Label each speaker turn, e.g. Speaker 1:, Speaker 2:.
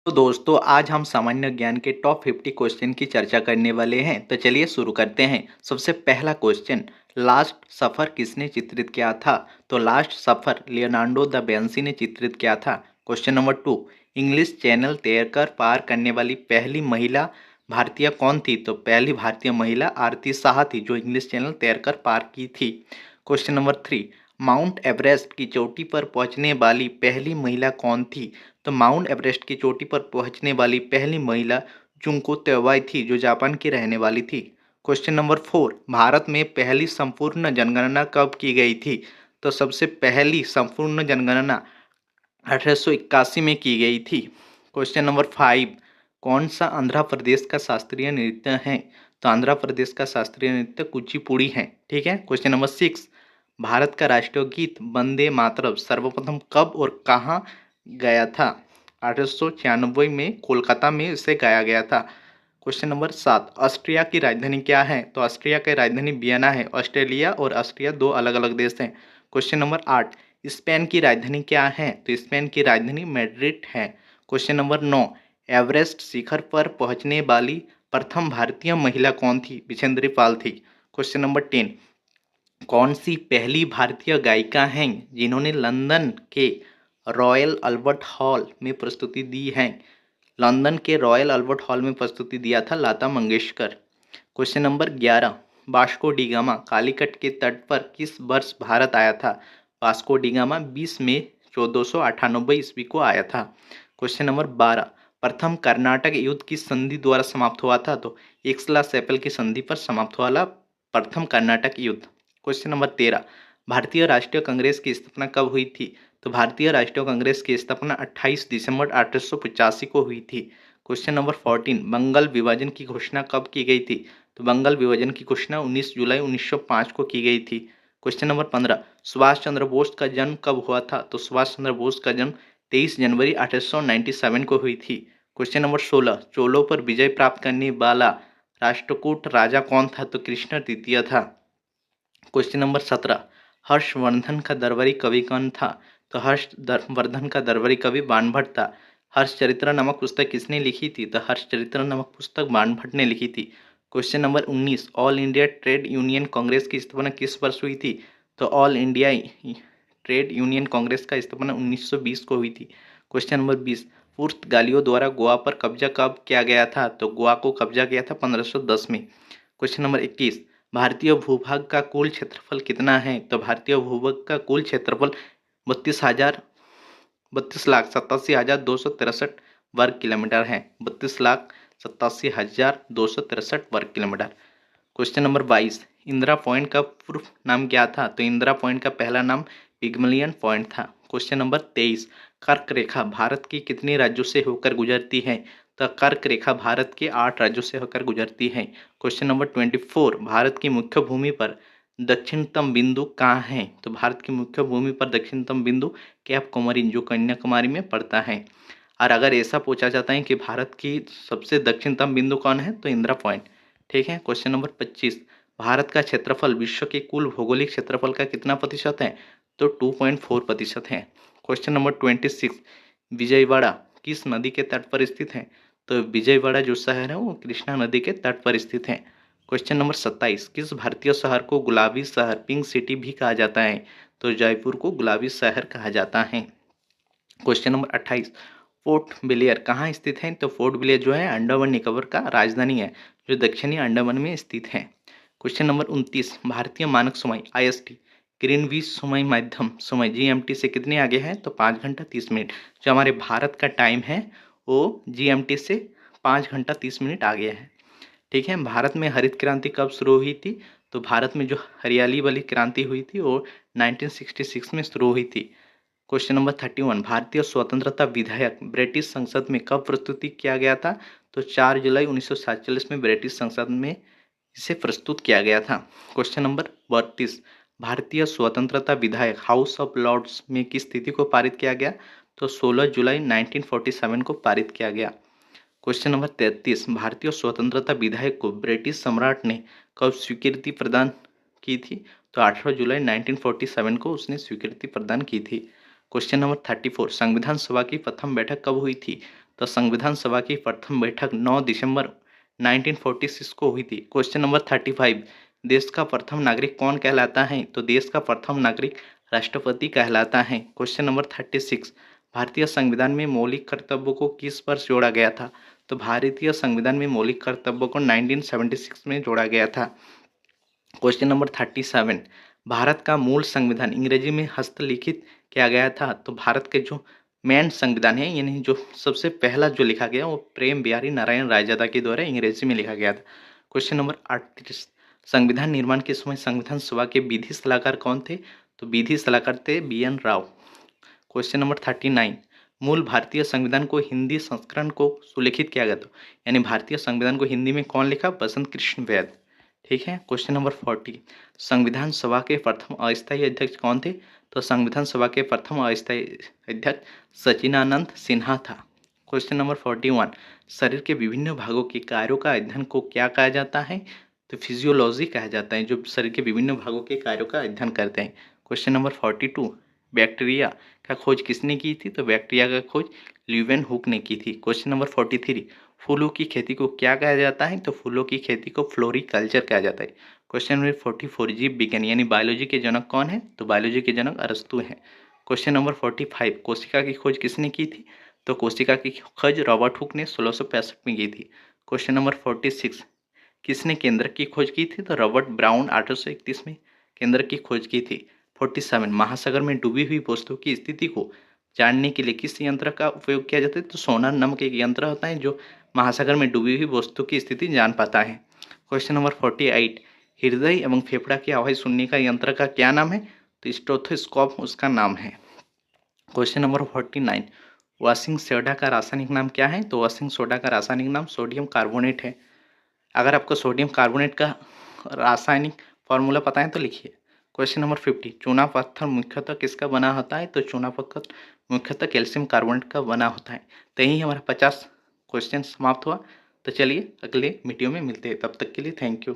Speaker 1: तो दोस्तों आज हम सामान्य ज्ञान के टॉप 50 क्वेश्चन की चर्चा करने वाले हैं। तो चलिए शुरू करते हैं। सबसे पहला क्वेश्चन, लास्ट सफ़र किसने चित्रित किया था? तो लास्ट सफ़र लियोनार्डो दा विंसी ने चित्रित किया था। क्वेश्चन नंबर 2, इंग्लिश चैनल तैरकर पार करने वाली पहली महिला भारतीय कौन थी? तो पहली भारतीय महिला आरती शाह थी जो इंग्लिश चैनल तैरकर पार की थी। क्वेश्चन नंबर 3, माउंट एवरेस्ट की चोटी पर पहुंचने वाली पहली महिला कौन थी? तो माउंट एवरेस्ट की चोटी पर पहुंचने वाली पहली महिला जुंको तोबाई थी जो जापान की रहने वाली थी। क्वेश्चन नंबर 4, भारत में पहली संपूर्ण जनगणना कब की गई थी? तो सबसे पहली संपूर्ण जनगणना 1881 में की गई थी। क्वेश्चन नंबर 5, कौन सा आंध्र प्रदेश का शास्त्रीय नृत्य है? तो आंध्र प्रदेश का शास्त्रीय नृत्य कुचिपुड़ी है। ठीक है। क्वेश्चन नंबर 6, भारत का राष्ट्रीय गीत वंदे मातरम सर्वप्रथम कब और कहाँ गया था? 1896 में कोलकाता में इसे गाया गया था। क्वेश्चन नंबर 7, ऑस्ट्रिया की राजधानी क्या है? तो ऑस्ट्रिया की राजधानी वियना है। ऑस्ट्रेलिया और ऑस्ट्रिया दो अलग अलग देश हैं। क्वेश्चन नंबर 8, स्पेन की राजधानी क्या है? तो स्पेन की राजधानी मैड्रिड है। क्वेश्चन नंबर 9, एवरेस्ट शिखर पर पहुंचने वाली प्रथम भारतीय महिला कौन थी? विजेंद्री पाल थी। क्वेश्चन नंबर 10, कौन सी पहली भारतीय गायिका हैं जिन्होंने लंदन के रॉयल अल्बर्ट हॉल में प्रस्तुति दी है? लंदन के रॉयल अल्बर्ट हॉल में प्रस्तुति दिया था Lata Mangeshkar. Question number 11, Vasco da Gama Calicut के तट पर किस वर्ष भारत आया था? वास्को डी गामा 20 मई 1498 ईस्वी को आया था। क्वेश्चन नंबर 12, प्रथम कर्नाटक युद्ध किस संधि द्वारा समाप्त हुआ था? तो एक्सला सेपल की संधि पर समाप्त हुआ प्रथम कर्नाटक युद्ध। क्वेश्चन नंबर 13, भारतीय राष्ट्रीय कांग्रेस की स्थापना कब हुई थी? तो भारतीय राष्ट्रीय कांग्रेस की स्थापना 28 दिसंबर 1885 को हुई थी। क्वेश्चन नंबर 14, बंगाल विभाजन की घोषणा कब की गई थी? तो बंगाल विभाजन की घोषणा 19 जुलाई 1905 को की गई थी। क्वेश्चन नंबर 15, सुभाष चंद्र बोस का जन्म कब हुआ था? तो सुभाष चंद्र बोस का जन्म 23 जनवरी 1897 को हुई थी। क्वेश्चन नंबर 16, चोलों पर विजय प्राप्त करने वाला राष्ट्रकूट राजा कौन था? तो कृष्ण द्वितीय था। क्वेश्चन नंबर 17, हर्षवर्धन का दरबारी कवि कौन था? तो हर्षवर्धन का दरबारी कवि बाणभट्ट था। हर्षचरित्र नामक पुस्तक किसने लिखी थी? तो हर्षचरित्र नामक पुस्तक बाणभट्ट ने लिखी थी। Question number 19, all India trade union Congress की स्थापना किस वर्ष हुई थी? तो all India trade union Congress का स्थापना 1920 को हुई थी। क्वेश्चन नंबर 20, पुर्तगालियों द्वारा गोवा पर कब्जा कब किया गया था? तो गोवा को कब्जा किया था 1510 में। क्वेश्चन नंबर 21, भारतीय भूभाग का कुल क्षेत्रफल कितना है? तो भारतीय भूभाग का कुल क्षेत्रफल 32,87,263 वर्ग किलोमीटर है। 32,87,263 वर्ग kilometre. Question number 22, Indira point का पूर्व नाम क्या था? तो इंदिरा पॉइंट का पहला नाम पिग्मलियन पॉइंट था। क्वेश्चन नंबर 23, कर्क रेखा भारत के कितने राज्यों से होकर गुजरती है? तो कर्क रेखा भारत के 8 राज्यों से होकर गुजरती है। क्वेश्चन नंबर 24, भारत की मुख्य भूमि पर दक्षिणतम बिंदु कहाँ है? तो भारत की मुख्य भूमि पर दक्षिणतम बिंदु कैप कोमरिन जो कन्याकुमारी में पड़ता है। और अगर ऐसा पूछा जाता है कि भारत की सबसे दक्षिणतम बिंदु कौन है? तो इंदिरा पॉइंट। ठीक है। क्वेश्चन नंबर 25, भारत का क्षेत्रफल विश्व के कुल भौगोलिक क्षेत्रफल का कितना प्रतिशत है? तो 2.4% है। क्वेश्चन नंबर 26, विजयवाड़ा किस नदी के तट पर स्थित है? तो विजयवाड़ा जो शहर है वो कृष्णा नदी के तट पर स्थित है। क्वेश्चन नंबर 27, किस भारतीय शहर को गुलाबी शहर पिंक सिटी भी कहा जाता है? तो जयपुर को गुलाबी शहर कहा जाता है। क्वेश्चन नंबर 28, पोर्ट ब्लेयर कहाँ स्थित है? तो पोर्ट ब्लेयर जो है अंडमान निकोबार का राजधानी है जो दक्षिणी अंडमान में स्थित है। क्वेश्चन नंबर 29, भारतीय मानक समय IST ग्रीनविच समय माध्यम समय GMT से कितने आगे है? तो 5 घंटा 30 मिनट। जो हमारे भारत का टाइम है वो GMT से 5 घंटा 30 मिनट आगे है। ठीक है। भारत में हरित क्रांति कब शुरू हुई थी? तो भारत में जो हरियाली वाली क्रांति हुई थी वो 1966 में शुरू हुई थी। क्वेश्चन नंबर 31, भारतीय स्वतंत्रता विधेयक ब्रिटिश संसद में कब प्रस्तुत किया गया था? तो 4 जुलाई 1947 में ब्रिटिश संसद में इसे प्रस्तुत किया गया था। क्वेश्चन नंबर 32, भारतीय स्वतंत्रता विधेयक हाउस ऑफ लॉर्ड्स में किस तिथि को पारित किया गया? तो 16 जुलाई 1947 को पारित किया गया। क्वेश्चन नंबर 33, भारतीय स्वतंत्रता विधेयक को ब्रिटिश सम्राट ने कब स्वीकृति प्रदान की थी? तो 18 जुलाई 1947 को उसने स्वीकृति प्रदान की थी। क्वेश्चन नंबर 34, संविधान सभा की प्रथम बैठक कब हुई थी? तो संविधान सभा की प्रथम बैठक 9 दिसंबर 1946 को हुई थी। क्वेश्चन नंबर 35, देश का प्रथम नागरिक कौन कहलाता है? तो देश का प्रथम नागरिक राष्ट्रपति कहलाता है। क्वेश्चन नंबर 36, भारतीय संविधान में मौलिक कर्तव्यों को किस वर्ष जोड़ा गया था? तो भारतीय संविधान में मौलिक कर्तव्यों को 1976 में जोड़ा गया था। क्वेश्चन नंबर 37, भारत का मूल संविधान अंग्रेजी में हस्तलिखित किया गया था। तो भारत के जो मेन संविधान है, यानी जो सबसे पहला जो लिखा गया वो प्रेम बिहारी नारायण रायजादा के द्वारा अंग्रेजी में लिखा गया था। क्वेश्चन नंबर 38, संविधान निर्माण के समय संविधान सभा के विधि सलाहकार कौन थे? तो विधि सलाहकार थे BN राव। क्वेश्चन नंबर 39, मूल भारतीय संविधान को हिंदी संस्करण को सुलिखित किया गया था, यानी भारतीय संविधान को हिंदी में कौन लिखा? बसंत कृष्ण वैद। ठीक है। क्वेश्चन नंबर 40, संविधान सभा के प्रथम अस्थायी अध्यक्ष कौन थे? तो संविधान सभा के प्रथम अस्थायी अध्यक्ष सचिदानंद सिन्हा था। क्वेश्चन नंबर 41, शरीर के विभिन्न भागों के कार्यों का अध्ययन को क्या कहा जाता है? तो फिजियोलॉजी कहा जाता है, जो शरीर के विभिन्न भागों के कार्यों का अध्ययन करते हैं। क्वेश्चन नंबर 42, बैक्टीरिया का खोज किसने की थी? तो बैक्टीरिया का खोज ल्यूवेन हुक ने की थी। क्वेश्चन नंबर 43, फूलों की खेती को क्या कहा जाता है? तो फूलों की खेती को फ्लोरिकल्चर कहा जाता है। क्वेश्चन नंबर 44, जीव विज्ञान यानी बायोलॉजी के जनक कौन है? तो बायोलॉजी के जनक अरस्तु हैं। क्वेश्चन नंबर 45, कोशिका की खोज किसने की थी? तो कोशिका की खोज रॉबर्ट हुक ने 1665 में की थी। क्वेश्चन नंबर 46, किसने केंद्रक की खोज की थी? तो रॉबर्ट ब्राउन 1831 में केंद्रक की खोज की थी। 47, महासागर में डूबी हुई वस्तु की स्थिति को जानने के लिए किस यंत्र का उपयोग किया जाता है? तो सोनार नामक एक यंत्र होता है जो महासागर में डूबी हुई वस्तु की स्थिति जान पाता है। क्वेश्चन नंबर 48, हृदय एवं फेफड़ा की आवाज़ सुनने का यंत्र का क्या नाम है? तो स्टेथोस्कोप उसका नाम है। क्वेश्चन नंबर 49, वॉशिंग सोडा का रासायनिक नाम क्या है? तो वॉशिंग सोडा का रासायनिक नाम सोडियम कार्बोनेट है। अगर आपको सोडियम कार्बोनेट का रासायनिक फॉर्मूला पता है तो लिखिए। क्वेश्चन नंबर 50, चूना पत्थर मुख्यतः किसका बना होता है? तो चूना पत्थर मुख्यतः कैल्शियम कार्बोनेट का बना होता है। तो यही हमारा 50 क्वेश्चन समाप्त हुआ। तो चलिए अगले वीडियो में मिलते हैं, तब तक के लिए थैंक यू।